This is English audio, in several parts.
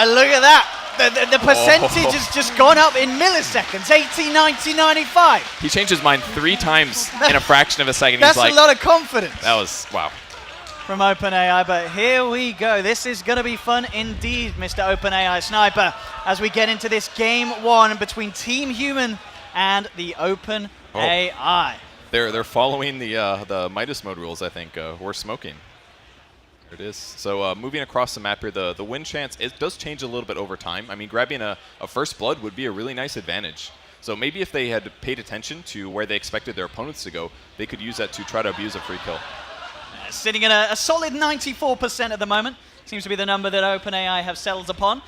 And look at that. The percentage has just gone up in milliseconds, 80, 90, 95. He changed his mind 3 times in a fraction of a second. That's He's like, a lot of confidence. That was, wow. From OpenAI, but here we go. This is going to be fun indeed, Mr. OpenAI Sniper, as we get into this game 1 between Team Human and the OpenAI. They're following the Midas mode rules, I think. We're smoking. There it is. So moving across the map here, the win chance, it does change a little bit over time. I mean, grabbing a first blood would be a really nice advantage. So maybe if they had paid attention to where they expected their opponents to go, they could use that to try to abuse a free kill. Sitting at a solid 94% at the moment. Seems to be the number that OpenAI have settled upon.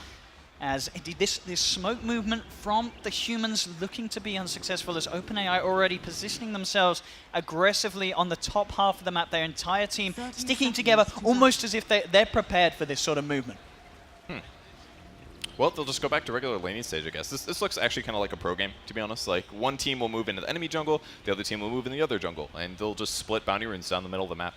As indeed this smoke movement from the humans looking to be unsuccessful, as OpenAI already positioning themselves aggressively on the top half of the map, their entire team sticking together almost as if they're prepared for this sort of movement. Well, they'll just go back to regular laning stage, I guess. This looks actually kind of like a pro game, to be honest. Like, one team will move into the enemy jungle, the other team will move in the other jungle, and they'll just split bounty runes down the middle of the map.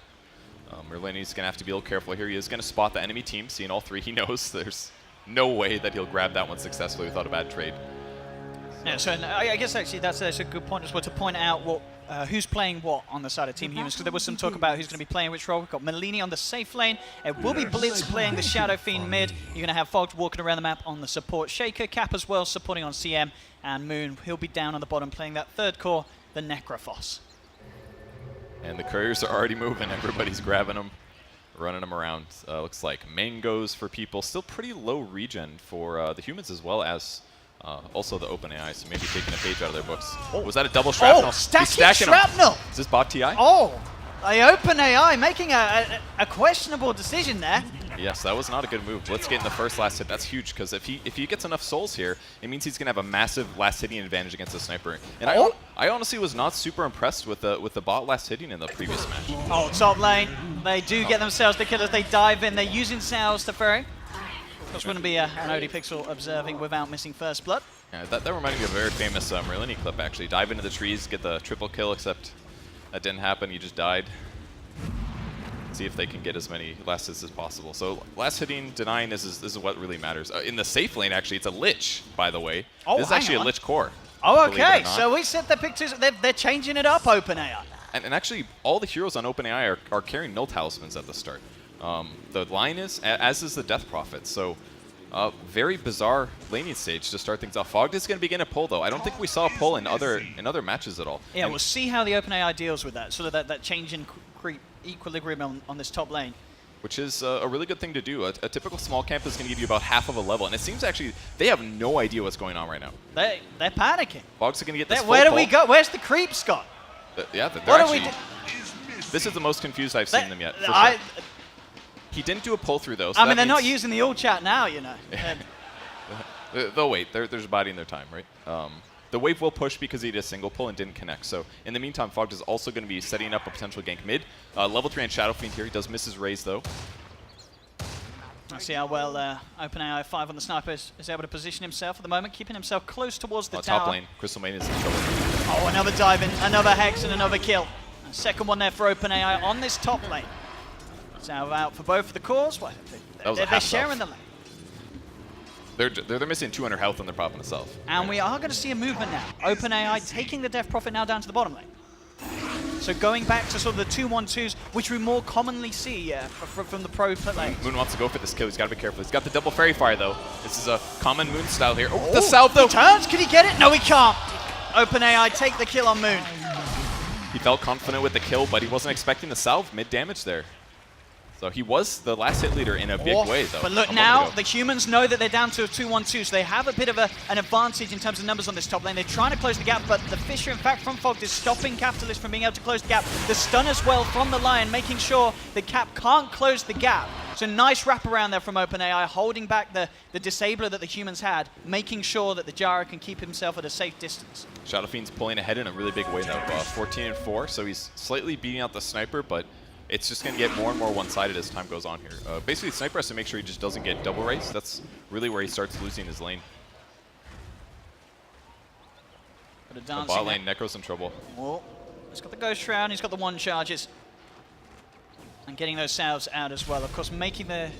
Merlini's going to have to be a little careful here. He is going to spot the enemy team, seeing all 3. He knows there's no way that he'll grab that one successfully without a bad trade. Yeah, so I guess actually that's a good point as well, to point out what who's playing what on the side of Team Humans, because there was some talk about who's going to be playing which role. We've got Merlini on the safe lane. It will be Blitz playing the Shadow Fiend mid. You're going to have Fogged walking around the map on the support. Shaker, Cap as well, supporting on CM, and Moon, he'll be down on the bottom playing that third core, the Necrophos. And the couriers are already moving. Everybody's grabbing them, running them around. Looks like mangoes for people. Still pretty low regen for the humans as well as also the OpenAI, so maybe taking a page out of their books. Oh, was that a double shrapnel? Oh, stacking shrapnel! Them. Is this bot TI? Oh, the OpenAI making a questionable decision there. Yes, that was not a good move. Let's get in the first last hit. That's huge, because if he gets enough souls here, it means he's going to have a massive last hitting advantage against the sniper. And I honestly was not super impressed with the bot last hitting in the previous match. Oh, top lane. They do get themselves the kill as they dive in. They're using Sails to ferry. Which wouldn't be an OD Pixel observing without missing first blood. Yeah, that reminded me of a very famous Merlini clip, actually. Dive into the trees, get the triple kill, except that didn't happen. He just died. See if they can get as many last hits as possible. So last hitting, denying, this is what really matters. In the safe lane, actually, it's a Lich, by the way. Oh, this is actually a Lich core. Oh, okay. So we set the pictures. They're changing it up, OpenAI. And actually, all the heroes on OpenAI are carrying no talismans at the start. The line is, as is the Death Prophet. So very bizarre laning stage to start things off. Fogged is going to begin a pull, though. I don't think we saw a pull in other matches at all. Yeah, and we'll see how the OpenAI deals with that, sort of that change in equilibrium on this top lane. Which is a really good thing to do. A typical small camp is going to give you about half of a level, and it seems actually they have no idea what's going on right now. They're panicking. Fogg's going to get this full Where do pull. we go? Where's the creeps gone? Yeah, they're actually... This is the most confused I've seen them yet, for sure. He didn't do a pull through, though. So I mean, they're not using the all chat now, you know. They'll wait. They're just biding their time, right? The wave will push because he did a single pull and didn't connect. So in the meantime, Fogged is also going to be setting up a potential gank mid. Level 3 on Shadow Fiend here. He does miss his raise, though. Let's see how well OpenAI 5 on the sniper is able to position himself at the moment, keeping himself close towards the tower. Top lane. Crystal Main is in trouble. Oh, another dive in, another hex, and another kill. And second one there for OpenAI on this top lane. So out for both of the cores. Well, they're sharing the lane. They're missing 200 health and they're popping itself. And we are going to see a movement now. OpenAI taking the Death Prophet now down to the bottom lane. So going back to sort of the 2-1-2s, which we more commonly see from the pro lane. Moon wants to go for this kill. He's got to be careful. He's got the double fairy fire, though. This is a common Moon style here. Oh, the South, though. He turns. Can he get it? No, he can't. OpenAI take the kill on Moon. He felt confident with the kill, but he wasn't expecting the salve mid-damage there. So he was the last hit leader in a big way, though. But look, now the humans know that they're down to a 2-1-2, so they have a bit of an advantage in terms of numbers on this top lane. They're trying to close the gap, but the Fissure, in fact, from Fogged is stopping Capitalist from being able to close the gap. The stun as well from the Lion, making sure the Cap can't close the gap. So nice wraparound there from OpenAI, holding back the disabler that the humans had, making sure that the Jara can keep himself at a safe distance. Shadow Fiend's pulling ahead in a really big way now, 14-4, so he's slightly beating out the Sniper, but it's just going to get more and more one-sided as time goes on here. Basically, the Sniper has to make sure he just doesn't get double race. That's really where he starts losing his lane. The bot lane, Necro's in trouble. Oh, he's got the Ghost Shroud, he's got the 1 charges. And getting those salves out as well. Of course, making the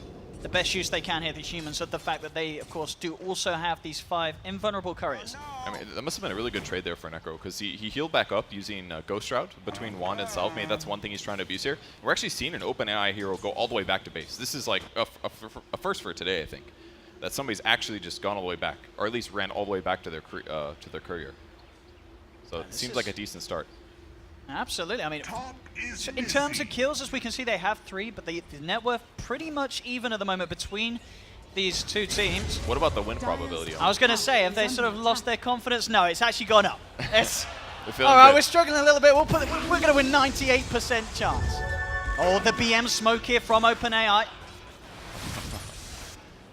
the best use they can here, the humans, of the fact that they, of course, do also have these 5 invulnerable couriers. I mean, that must have been a really good trade there for Necro, because he healed back up using Ghost Shroud between Wand and Salve. Maybe that's one thing he's trying to abuse here. We're actually seeing an OpenAI hero go all the way back to base. This is like a first for today, I think, that somebody's actually just gone all the way back, or at least ran all the way back to their courier. So it seems like a decent start. Absolutely. I mean, so in terms of kills, as we can see, they have 3, but the net worth pretty much even at the moment between these two teams. What about the win probability? I was going to say, have they sort of lost their confidence? No, it's actually gone up. It's all right, we're struggling a little bit. We're going to win 98% chance. Oh, the BM smoke here from OpenAI.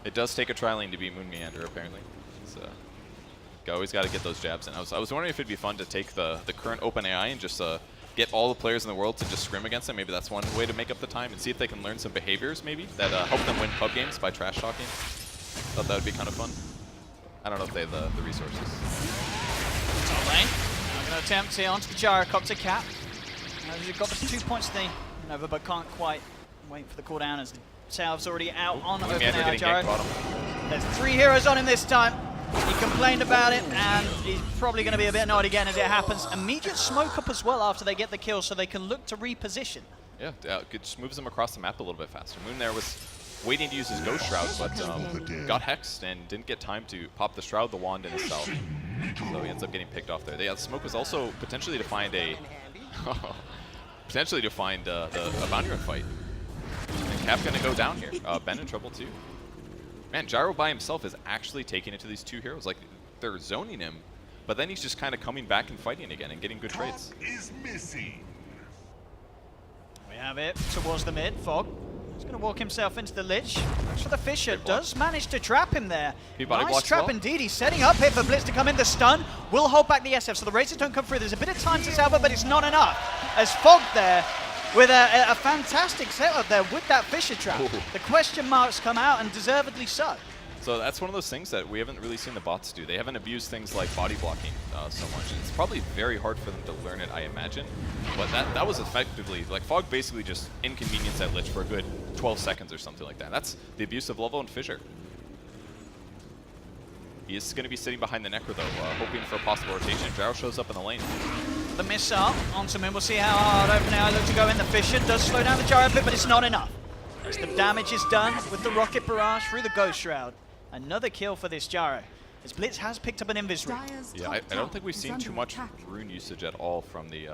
It does take a tri-lane to beat Moon Meander, apparently. So you always got to get those jabs in. I was wondering if it'd be fun to take the current OpenAI and just get all the players in the world to just scrim against them. Maybe that's one way to make up the time and see if they can learn some behaviors maybe that help them win pub games by trash talking. Thought that would be kind of fun. I don't know if they have the resources. Top lane. I'm going to attempt here onto the gyrocopter cap. He's got the 2 points to the Nova, but can't quite wait for the cooldown as the Salve's already out on OpenAI Gyro. There's 3 heroes on him this time. He complained about it, and he's probably going to be a bit annoyed again as it happens. Immediate smoke up as well after they get the kill, so they can look to reposition. Yeah, it just moves them across the map a little bit faster. Moon there was waiting to use his Ghost Shroud, but got hexed and didn't get time to pop the Shroud, the Wand, and his Salve. So he ends up getting picked off there. Yeah, the smoke was also potentially to find a a bounty run fight. And Cap gonna go down here. Ben in trouble too. Man, Gyro by himself is actually taking it to these 2 heroes. Like, they're zoning him, but then he's just kind of coming back and fighting again and getting good trades. We have it towards the mid. Fog. He's going to walk himself into the Lich. Looks for the Fissure. Does manage to trap him there. Nice trap indeed. He's setting up here for Blitz to come in. The stun will hold back the SF, so the Razors don't come through. There's a bit of time to salve, but it's not enough. As Fog there with a fantastic setup there with that Fissure trap. Ooh. The question marks come out, and deservedly so. So that's one of those things that we haven't really seen the bots do. They haven't abused things like body blocking so much. It's probably very hard for them to learn it, I imagine. But that was effectively, like, Fog basically just inconvenienced that Lich for a good 12 seconds or something like that. That's the abusive level in Fissure. He is going to be sitting behind the Necro, though, hoping for a possible rotation. Gyro shows up in the lane. The missile onto him. We'll see how hard OpenAI look to go in. The Fissure does slow down the Gyro a bit, but it's not enough. As the damage is done with the Rocket Barrage through the Ghost Shroud. Another kill for this Gyro. As Blitz has picked up an invis. Yeah, I don't think we've seen too much rune usage at all from the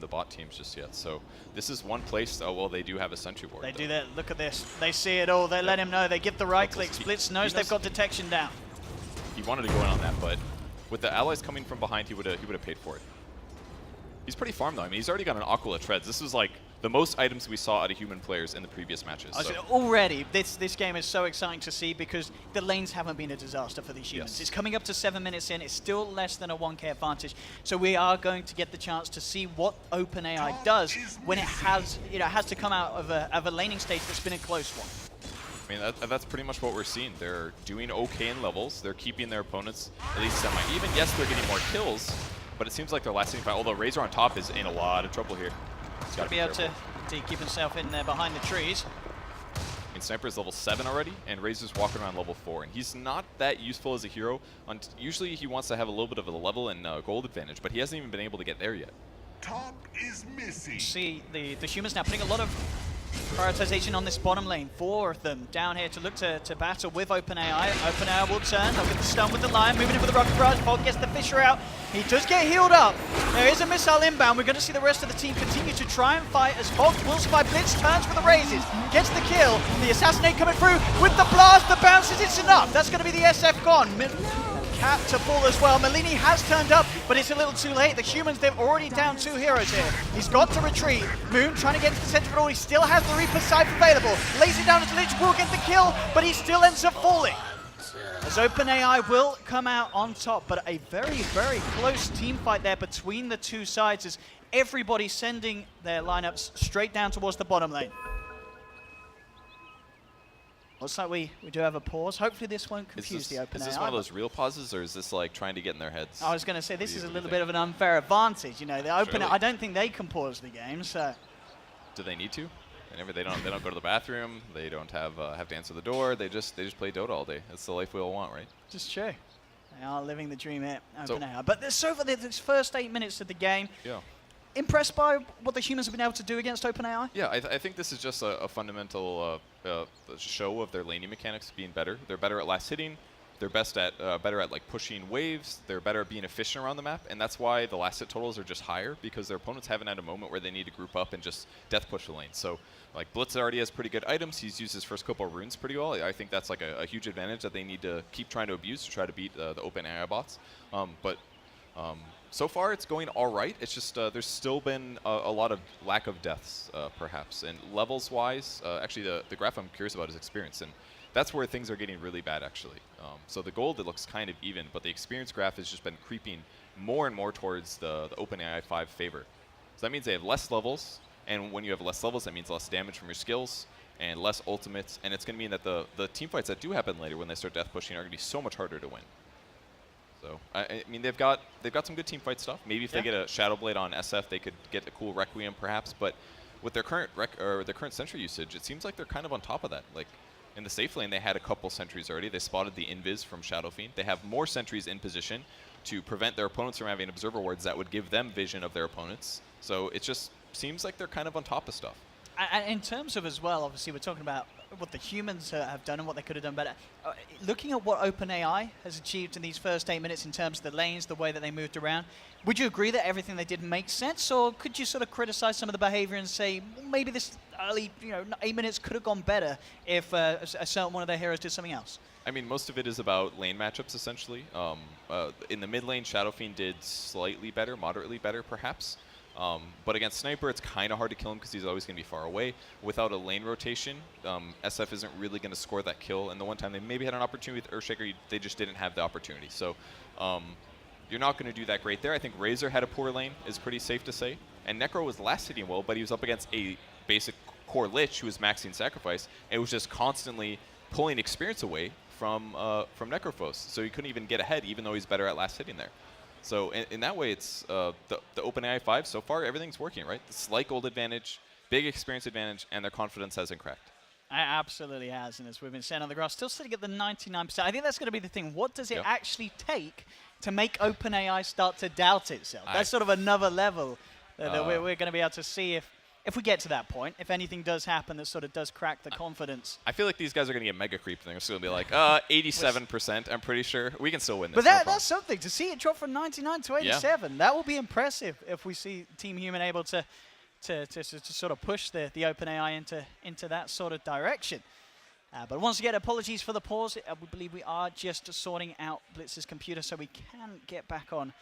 bot teams just yet. So this is one place. Oh well, they do have a sentry ward. They do that. Look at this. They see it all. They let him know. They give the right clicks. Blitz knows they've got detection down. He wanted to go in on that, but with the allies coming from behind, he would have paid for it. He's pretty farmed though. I mean, he's already got an Aquila Treads. This was like the most items we saw out of human players in the previous matches. So. Already, this game is so exciting to see because the lanes haven't been a disaster for these humans. Yes. It's coming up to 7 minutes in. It's still less than a 1k advantage. So we are going to get the chance to see what OpenAI does when it has to come out of a laning stage that's been a close one. I mean, that's pretty much what we're seeing. They're doing okay in levels. They're keeping their opponents at least semi-even. Yes, they're getting more kills, but it seems like they're lasting fight. Although Razor on top is in a lot of trouble here. He's got to be able to keep himself in there behind the trees. I mean, Sniper is level 7 already, and Razor's walking around level 4. And he's not that useful as a hero. Usually he wants to have a little bit of a level and gold advantage, but he hasn't even been able to get there yet. Top is missing. See, the humans now putting a lot of prioritization on this bottom lane. 4 of them down here to look to battle with OpenAI. OpenAI will turn. They'll get the stun with the Lion. Moving in with the Rocket Barrage. Fog gets the Fissure out. He does get healed up. There is a missile inbound. We're going to see the rest of the team continue to try and fight as Fog will survive. Blitz turns for the Razors. Gets the kill. The Assassinate coming through with the blast. The bounces. It's enough. That's going to be the SF gone. Cap to fall as well. Malini has turned up, but it's a little too late. The humans, they're already down 2 heroes here. He's got to retreat. Moon trying to get into the center of it all. He still has the Reaper Scythe available. Lays it down as Lich will get the kill, but he still ends up falling. As OpenAI will come out on top, but a very, very close team fight there between the 2 sides as everybody sending their lineups straight down towards the bottom lane. Looks like we do have a pause. Hopefully this won't confuse the OpenAI. Is this one of those real pauses, or is this like trying to get in their heads? I was going to say, this is a little bit of an unfair advantage. You know, the OpenAI, I don't think they can pause the game, so... Do they need to? They don't go to the bathroom. They don't have to answer the door. They just play Dota all day. That's the life we all want, right? Just true. They are living the dream here, So- OpenAI. But so far, this first 8 minutes of the game, Yeah. impressed by what the humans have been able to do against OpenAI? Yeah, I think this is just a fundamental show of their laning mechanics being better. They're better at last hitting. They're better at like pushing waves. They're better at being efficient around the map, and that's why the last hit totals are just higher, because their opponents haven't had a moment where they need to group up and just death push the lane. So like Blitz already has pretty good items. He's used his first couple of runes pretty well. I think that's like a huge advantage that they need to keep trying to abuse to try to beat the OpenAI bots. So far, it's going all right. It's just there's still been a lot of lack of deaths, perhaps. And levels-wise, actually, the graph I'm curious about is experience. And that's where things are getting really bad, actually. So the gold, it looks kind of even, but the experience graph has just been creeping more and more towards the OpenAI 5 favor. So that means they have less levels, and when you have less levels, that means less damage from your skills and less ultimates. And it's going to mean that the team fights that do happen later when they start death pushing are going to be so much harder to win. So I mean, they've got some good team fight stuff. Maybe if they get a Shadow Blade on SF, they could get a cool Requiem, perhaps. But with their current sentry usage, it seems like they're kind of on top of that. Like in the safe lane, they had a couple sentries already. They spotted the invis from Shadow Fiend. They have more sentries in position to prevent their opponents from having observer wards that would give them vision of their opponents. So it just seems like they're kind of on top of stuff. And in terms of as well, obviously, we're talking about what the humans have done and what they could have done better. Looking at what OpenAI has achieved in these first 8 minutes in terms of the lanes, the way that they moved around, would you agree that everything they did makes sense, or could you sort of criticize some of the behavior and say, well, maybe this early 8 minutes could have gone better if a certain one of their heroes did something else? I mean, most of it is about lane matchups, essentially. In the mid lane, Shadow Fiend did slightly better, moderately better, perhaps. But against Sniper, it's kind of hard to kill him because he's always going to be far away. Without a lane rotation, SF isn't really going to score that kill. And the one time they maybe had an opportunity with Earthshaker, they just didn't have the opportunity. So you're not going to do that great there. I think Razor had a poor lane, is pretty safe to say. And Necro was last hitting well, but he was up against a basic core Lich who was maxing Sacrifice. And it was just constantly pulling experience away from Necrophos. So he couldn't even get ahead, even though he's better at last hitting there. So in that way, it's the OpenAI 5 so far, everything's working, right? The slight gold advantage, big experience advantage, and their confidence hasn't cracked. It absolutely has, and as we've been saying on the graph, still sitting at the 99%. I think that's going to be the thing. What does it actually take to make OpenAI start to doubt itself? That's sort of another level that we're going to be able to see if we get to that point, if anything does happen that sort of does crack the confidence. I feel like these guys are going to get mega creep. They're still going to be like, 87%, I'm pretty sure. We can still win this. But that's something. To see it drop from 99 to 87, that will be impressive if we see Team Human able to sort of push the OpenAI into that sort of direction. But once again, apologies for the pause. We believe we are just sorting out Blitz's computer so we can get back on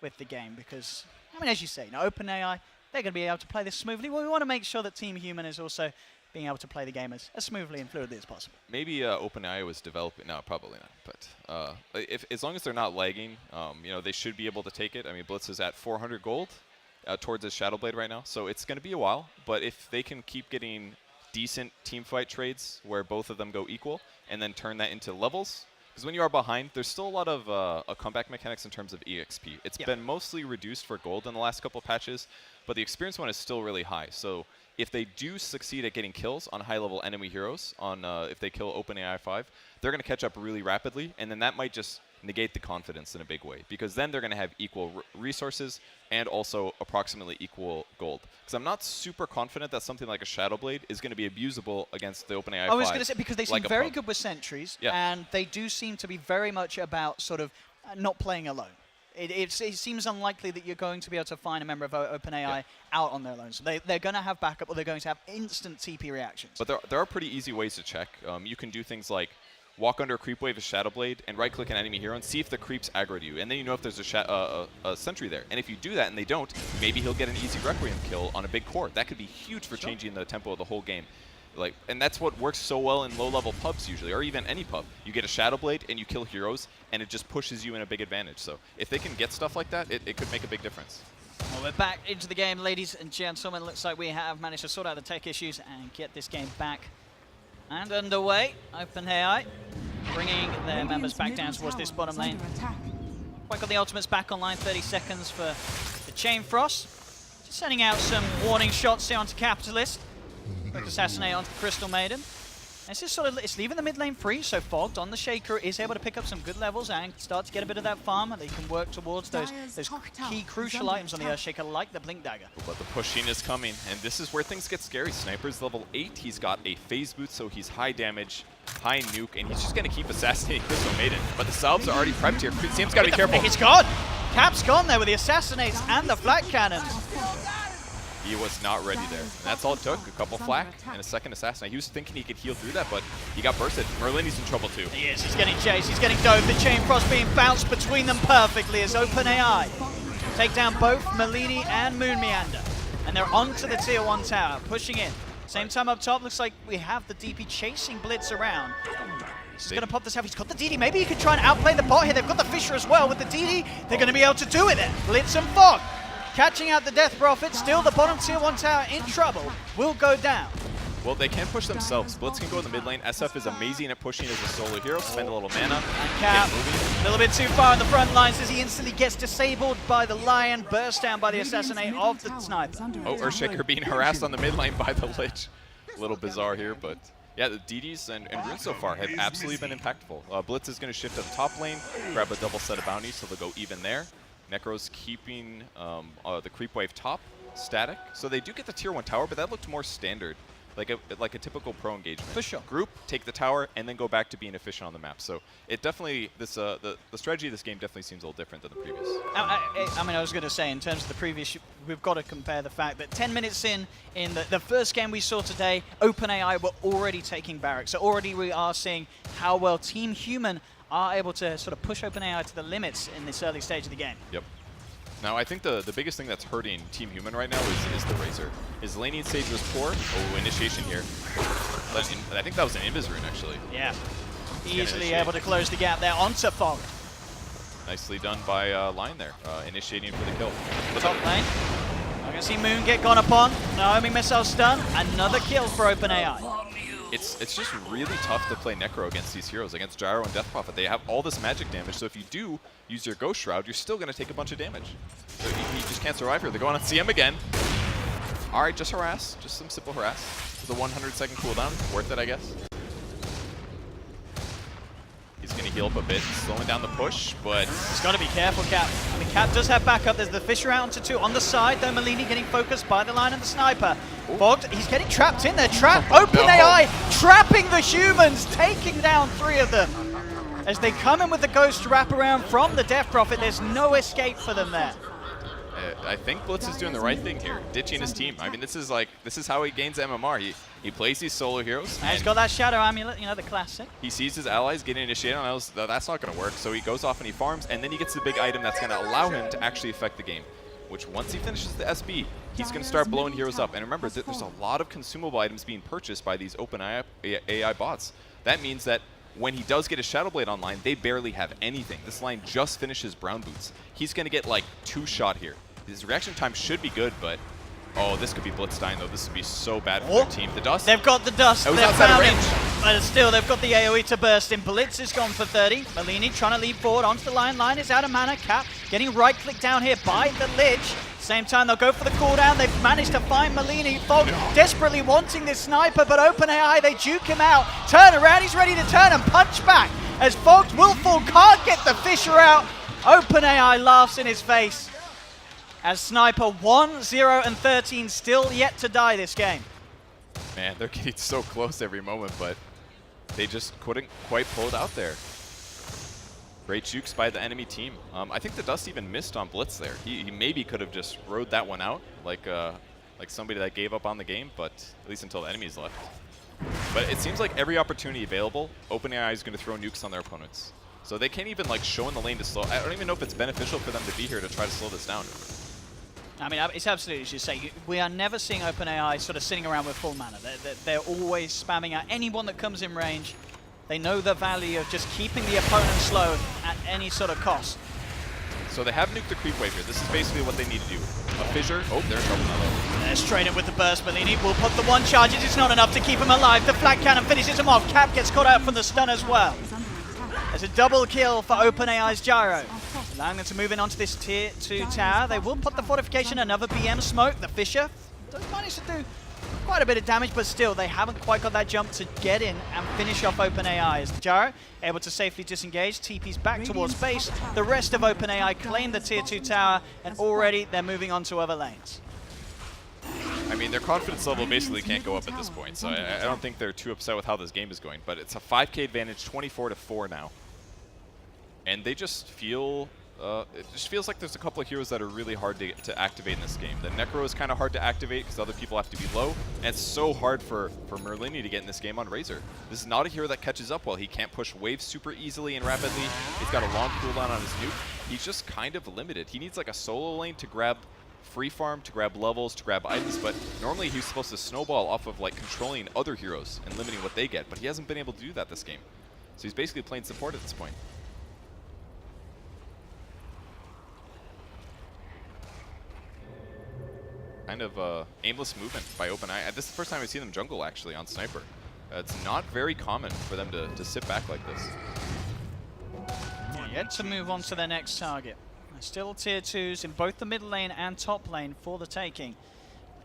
with the game because, I mean, as you say, OpenAI, they're going to be able to play this smoothly. Well, we want to make sure that Team Human is also being able to play the game as smoothly and fluidly as possible. Maybe OpenAI was developing. No, probably not. But as long as they're not lagging, they should be able to take it. I mean, Blitz is at 400 gold towards his Shadow Blade right now, so it's going to be a while. But if they can keep getting decent team fight trades where both of them go equal and then turn that into levels, because when you are behind, there's still a lot of comeback mechanics in terms of EXP. It's been mostly reduced for gold in the last couple patches, but the experience one is still really high. So if they do succeed at getting kills on high-level enemy heroes, if they kill OpenAI 5, they're going to catch up really rapidly, and then that might just negate the confidence in a big way, because then they're going to have equal resources and also approximately equal gold. Because I'm not super confident that something like a Shadow Blade is going to be abusable against the OpenAI 5. I was going to say, because they seem very good with sentries, and they do seem to be very much about sort of not playing alone. It seems unlikely that you're going to be able to find a member of OpenAI out on their own. So they're going to have backup, or they're going to have instant TP reactions. But there are pretty easy ways to check. You can do things like walk under a creep wave of Shadow Blade and right-click an enemy hero and see if the creeps aggro to you. And then you know if there's a sentry there. And if you do that and they don't, maybe he'll get an easy Requiem kill on a big core. That could be huge for changing the tempo of the whole game. And that's what works so well in low-level pubs usually, or even any pub. You get a Shadow Blade and you kill heroes, and it just pushes you in a big advantage. So if they can get stuff like that, it could make a big difference. Well, we're back into the game, ladies and gentlemen. Looks like we have managed to sort out the tech issues and get this game back and underway. OpenAI bringing their members back down towards this bottom lane. Quite got the ultimates back online, 30 seconds for the Chain Frost. Just sending out some warning shots here onto Capitalist. Quick assassinate onto the Crystal Maiden. This is sort of, it's leaving the mid lane free, so Fogged on the Shaker is able to pick up some good levels and start to get a bit of that farm. They can work towards those key crucial items on the Earthshaker, like the Blink Dagger. But the pushing is coming, and this is where things get scary. Sniper's level 8, he's got a phase boot, so he's high damage, high nuke, and he's just going to keep assassinating Crystal Maiden. But the salves are already prepped here. Seems got to be careful. It's gone! Cap's gone there with the Assassinates and the Flak Cannons. He was not ready there. And that's all it took, a couple flak and a second assassinate. He was thinking he could heal through that, but he got bursted. Merlini's in trouble too. He is, he's getting chased, he's getting dove. The Chain Frost being bounced between them perfectly as OpenAI take down both Merlini and Moon Meander. And they're onto the tier 1 tower, pushing in. Same time up top, looks like we have the DP chasing Blitz around. He's going to pop this out. He's got the DD. Maybe he could try and outplay the bot here. They've got the Fissure as well. With the DD, they're going to be able to do it there. Blitz and Fog catching out the Death Prophet. Still the bottom tier 1 tower in trouble. Will go down. Well, they can push themselves. Blitz can go in the mid lane. SF is amazing at pushing as a solo hero. Spend a little mana. And Cap, a little bit too far in the front lines as he instantly gets disabled by the Lion. Burst down by the Assassinate of the Sniper. Oh, Earthshaker being harassed on the mid lane by the Lich. A little bizarre here, but yeah, the DDs and Runes so far have absolutely been impactful. Blitz is going to shift to the top lane, grab a double set of bounties, so they'll go even there. Necro's keeping the creep wave top static, so they do get the tier 1 tower, but that looked more standard, like a typical pro engagement. For sure. Group, take the tower, and then go back to being efficient on the map. So it definitely, the strategy of this game definitely seems a little different than the previous. I mean, I was going to say, in terms of the previous, we've got to compare the fact that 10 minutes in the first game we saw today, OpenAI were already taking barracks. So already we are seeing how well Team Human are able to sort of push OpenAI to the limits in this early stage of the game. Yep. Now, I think the biggest thing that's hurting Team Human right now is the Razor. His laning stage was poor. Oh, initiation here. But I think that was an Invis rune, actually. Yeah. Easily able to close the gap there onto Fog. Nicely done by Lion there, initiating for the kill. Top lane. I can see Moon get gone upon. Naomi missile stun. Another kill for OpenAI. It's just really tough to play Necro against these heroes, against Gyro and Death Prophet. They have all this magic damage, so if you do use your Ghost Shroud, you're still going to take a bunch of damage. So he just can't survive here. They're going on CM again. All right, just harass. Just some simple harass. With a 100-second cooldown. Worth it, I guess. He's going to heal up a bit, slowing down the push, but he's got to be careful, Cap. I mean, Cap does have backup. There's the Fissure out onto 2 on the side, though Merlini getting focused by the Lion and the Sniper. Fogged, he's getting trapped in there. OpenAI trapping the humans, taking down 3 of them. As they come in with the Ghost wraparound from the Death Prophet, there's no escape for them there. I think Blitz is doing the right thing here, ditching his team. I mean, this is how he gains MMR. He plays these solo heroes. And he's got that Shadow Amulet, you know, the classic. He sees his allies getting initiated, and that's not going to work. So he goes off and he farms, and then he gets the big item that's going to allow him to actually affect the game. Which once he finishes the SB, he's going to start blowing heroes up. And remember, there's a lot of consumable items being purchased by these OpenAI bots. That means that when he does get his Shadow Blade online, they barely have anything. This line just finishes Brown Boots. He's going to get like 2-shot here. His reaction time should be good, but oh, this could be Blitzstein though. This would be so bad for their team. The dust. They've got the dust. They've found him. But still, they've got the AoE to burst in. Blitz is gone for 30. Merlini trying to leap forward onto the Lion. Lion is out of mana. Cap getting right-clicked down here by the Lich. Same time, they'll go for the cooldown. They've managed to find Merlini. Fog desperately wanting this Sniper, but OpenAI, they juke him out. Turn around, he's ready to turn and punch back. As Fogged will fall, can't get the Fissure out. OpenAI laughs in his face. As Sniper 1, 0, and 13 still yet to die this game. Man, they're getting so close every moment, but they just couldn't quite pull it out there. Great jukes by the enemy team. I think the dust even missed on Blitz there. He maybe could have just rode that one out like somebody that gave up on the game, but at least until the enemies left. But it seems like every opportunity available, OpenAI is going to throw nukes on their opponents. So they can't even like show in the lane to slow. I don't even know if it's beneficial for them to be here to try to slow this down. I mean, it's absolutely, as you say, we are never seeing OpenAI sort of sitting around with full mana. They're always spamming at anyone that comes in range. They know the value of just keeping the opponent slow at any sort of cost. So they have nuked the creep wave here. This is basically what they need to do. A fissure. Oh, they're in trouble now. They're straight in with the burst. Merlini will put the 1 charges. It's not enough to keep him alive. The flag cannon finishes him off. Cap gets caught out from the stun as well. There's a double kill for OpenAI's Gyro. Allowing them to move in onto this tier 2 tower. They will put the fortification, another BM smoke. The Fissure does manage to do quite a bit of damage, but still, they haven't quite got that jump to get in and finish off OpenAI. As Gyro able to safely disengage, TP's back towards base. The rest of OpenAI claim the tier 2 tower, and already they're moving on to other lanes. I mean, their confidence level basically can't go up at this point, so I don't think they're too upset with how this game is going. But it's a 5K advantage, 24-4 now. And they just feel, it just feels like there's a couple of heroes that are really hard to activate in this game. The Necro is kind of hard to activate because other people have to be low, and it's so hard for Merlini to get in this game on Razor. This is not a hero that catches up well. He can't push waves super easily and rapidly. He's got a long cooldown on his nuke. He's just kind of limited. He needs like a solo lane to grab free farm, to grab levels, to grab items, but normally he's supposed to snowball off of like controlling other heroes and limiting what they get, but he hasn't been able to do that this game. So he's basically playing support at this point. Kind of aimless movement by OpenAI. This is the first time I've seen them jungle actually on Sniper. It's not very common for them to sit back like this. Yet to move on to their next target. Still tier 2s in both the mid lane and top lane for the taking.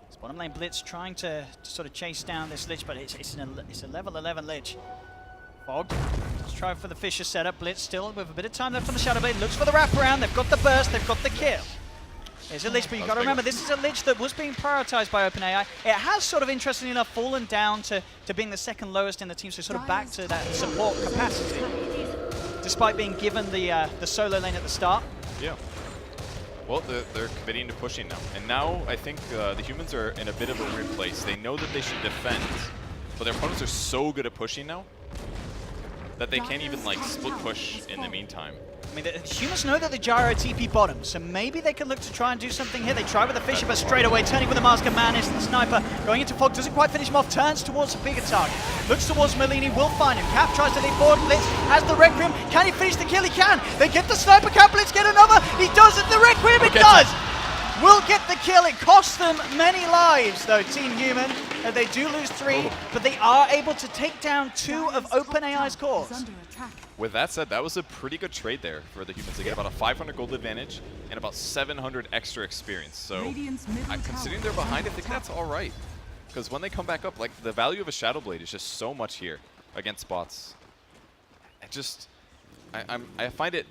This bottom lane Blitz trying to sort of chase down this Lich, but it's a level 11 Lich. Fog, let's try for the Fisher setup. Blitz still with a bit of time left on the Shadow Blade. Looks for the wraparound. They've got the burst. They've got the kill. There's a Lich, but you've got to remember, this is a Lich that was being prioritized by OpenAI. It has sort of, interestingly enough, fallen down to being the second lowest in the team, so sort of back to that support capacity, despite being given the solo lane at the start. Yeah. Well, they're committing to pushing now. And now I think the humans are in a bit of a weird place. They know that they should defend, but their opponents are so good at pushing now that they can't even like split push in the meantime. I mean, the humans know that the Gyro TP bottom, so maybe they can look to try and do something here. They try with the Fisher, but straight away turning with the Mask of Madness. The Sniper going into Fog, doesn't quite finish him off, turns towards a bigger target. Looks towards Merlini, will find him. Cap tries to lead forward, Blitz has the Requiem. Can he finish the kill? He can. They get the Sniper, Cap Blitz get another. He does it, the Requiem, it does! Will get the kill. It costs them many lives, though, Team Human. They do lose 3, but they are able to take down 2 of OpenAI's cores. With that said, that was a pretty good trade there for the humans. They get about a 500 gold advantage and about 700 extra experience. So, considering they're behind, I think that's all right. Because when they come back up, like the value of a Shadow Blade is just so much here against bots. I find it.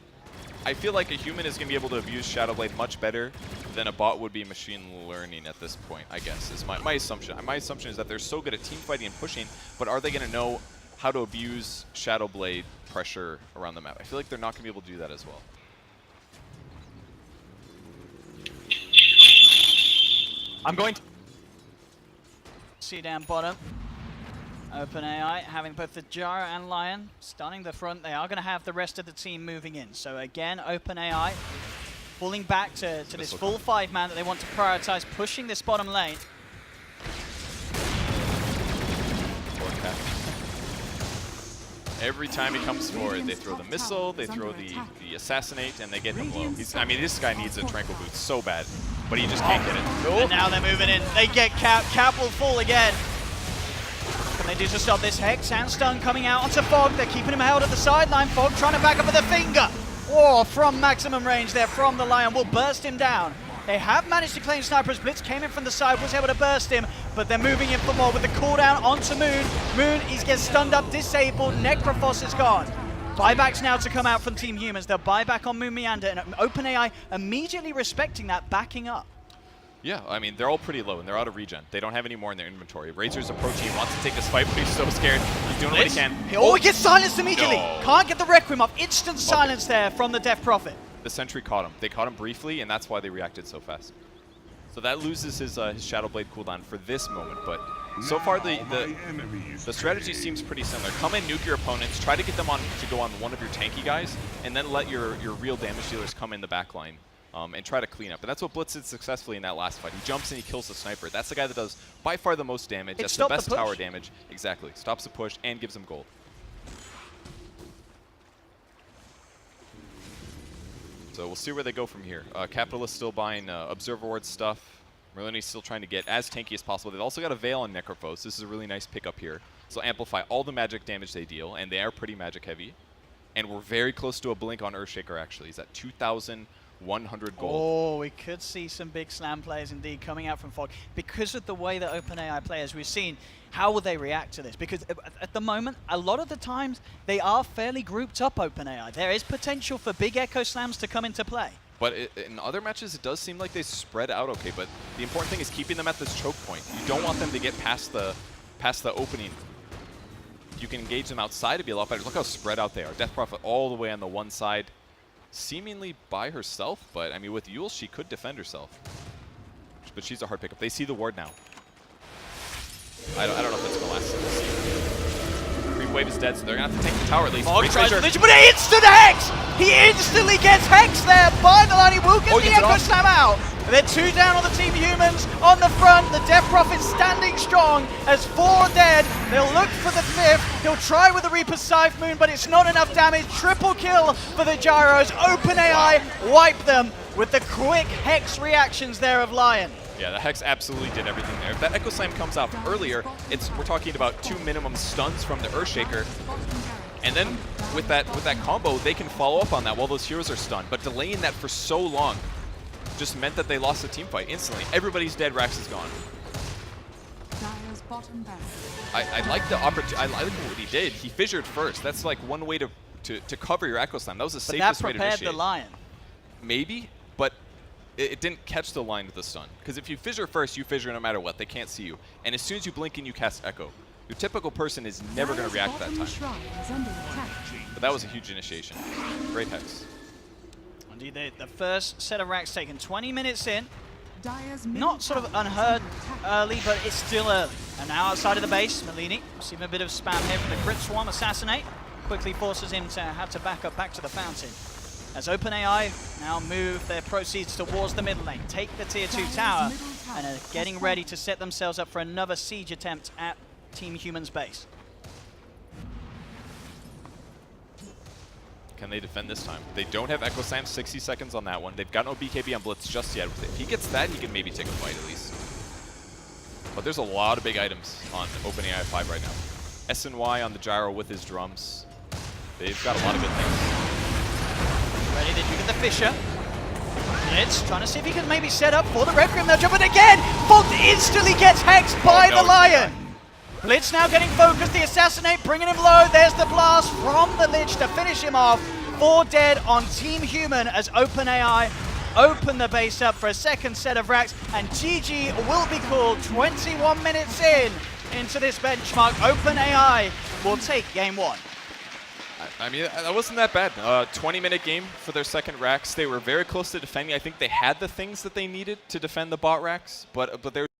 I feel like a human is going to be able to abuse Shadow Blade much better than a bot would be machine learning at this point, I guess, is my assumption. My assumption is that they're so good at team fighting and pushing, but are they going to know how to abuse Shadow Blade pressure around the map? I feel like they're not going to be able to do that as well. I'm going to see down bottom. OpenAI having both the Gyro and Lion stunning the front. They are going to have the rest of the team moving in. So again, OpenAI falling back to this full 5-man that they want to prioritize, pushing this bottom lane. Every time he comes forward, they throw the missile, they throw the assassinate, and they get him low. I mean, this guy needs a tranquil boot so bad, but he just can't get it. And now they're moving in. They get Cap. Cap will fall again. Can they do to stop this? Hex and stun coming out onto Fog. They're keeping him held at the sideline. Fog trying to back up with a finger. Oh, from maximum range there from the Lion. Will burst him down. They have managed to claim Sniper's Blitz. Came in from the side, was able to burst him, but they're moving in for more with the cooldown onto Moon. Moon, he gets stunned up, disabled. Necrophos is gone. Buybacks now to come out from Team Humans. They'll buy back on Moon Meander, and OpenAI immediately respecting that, backing up. Yeah, I mean, they're all pretty low, and they're out of regen. They don't have any more in their inventory. Razor's approaching. He wants to take this fight, but he's so scared. He's doing what he can. Oh, he gets silenced immediately. No. Can't get the Requiem off. Instant silence there from the Death Prophet. The Sentry caught him. They caught him briefly, and that's why they reacted so fast. So that loses his Shadow Blade cooldown for this moment, but so far the strategy seems pretty similar. Come in, nuke your opponents, try to get them to go on one of your tanky guys, and then let your real damage dealers come in the back line. And try to clean up. And that's what Blitz did successfully in that last fight. He jumps and he kills the Sniper. That's the guy that does by far the most damage. That's the best tower damage. Exactly. Stops the push and gives him gold. So we'll see where they go from here. Capitalist still buying Observer Ward stuff. Merlini's still trying to get as tanky as possible. They've also got a Veil on Necrophos. This is a really nice pickup here. So amplify all the magic damage they deal, and they are pretty magic heavy. And we're very close to a blink on Earthshaker, actually. He's at 2,100 100 gold. Oh, we could see some big slam players indeed coming out from Fog. Because of the way that OpenAI players, we've seen, how will they react to this? Because at the moment, a lot of the times, they are fairly grouped up, OpenAI. There is potential for big echo slams to come into play. But in other matches, it does seem like they spread out okay. But the important thing is keeping them at this choke point. You don't want them to get past the opening. You can engage them outside to be a lot better. Look how spread out they are. Death Prophet all the way on the one side, seemingly by herself. But I mean, with youre, she could defend herself. But she's a hard pickup. They see the ward now. I don't know if that's gonna last. Creep wave is dead, so they're gonna have to take the tower at least. Fog tries to lynch, but instant hex! He instantly gets hex there by the line. He will get the echo slam out. They're 2 down on the Team Humans on the front. The Death Prophet standing strong as 4 dead. They'll look for the 5th. He'll try with the Reaper's Scythe Moon, but it's not enough damage. Triple kill for the Gyros. OpenAI wipe them with the quick hex reactions there of Lion. Yeah, the Hex absolutely did everything there. If that Echo Slam comes out earlier, we're talking about 2 minimum stuns from the Earthshaker. And then with that combo, they can follow up on that while those heroes are stunned. But delaying that for so long just meant that they lost the team fight instantly. Everybody's dead, Rax is gone. I like the opportunity. I like what he did. He fissured first. That's like one way to cover your Echo Slam. That was the safest way to initiate. But that prepared the Lion. Maybe, but it didn't catch the line with the stun. Because if you fissure first, you fissure no matter what. They can't see you. And as soon as you blink in, you cast Echo. Your typical person is never going to react that time. But that was a huge initiation. Great Hex. Indeed, the first set of racks taken 20 minutes in. Not sort of unheard early, but it's still early. And now outside of the base, Melini receiving a bit of spam here from the Crit Swarm Assassinate. Quickly forces him to have to back up back to the fountain. As OpenAI now move their proceeds towards the mid lane, take the tier 2 tower, and are getting ready to set themselves up for another siege attempt at Team Human's base. Can they defend this time? They don't have Echo Slam, 60 seconds on that one. They've got no BKB on Blitz just yet. If he gets that, he can maybe take a fight at least. But there's a lot of big items on OpenAI 5 right now. SNY on the gyro with his drums. They've got a lot of good things. Ready to do the Fissure. Blitz trying to see if he can maybe set up for the Requiem. They'll jump in again. Bolt instantly gets hexed by the Lion. Blitz now getting focused. The Assassinate bringing him low. There's the blast from the Lich to finish him off. 4 dead on Team Human as OpenAI open the base up for a second set of racks. And GG will be called 21 minutes into this benchmark. OpenAI will take game 1. I mean, that wasn't that bad. 20-minute game for their second racks. They were very close to defending. I think they had the things that they needed to defend the bot racks, but they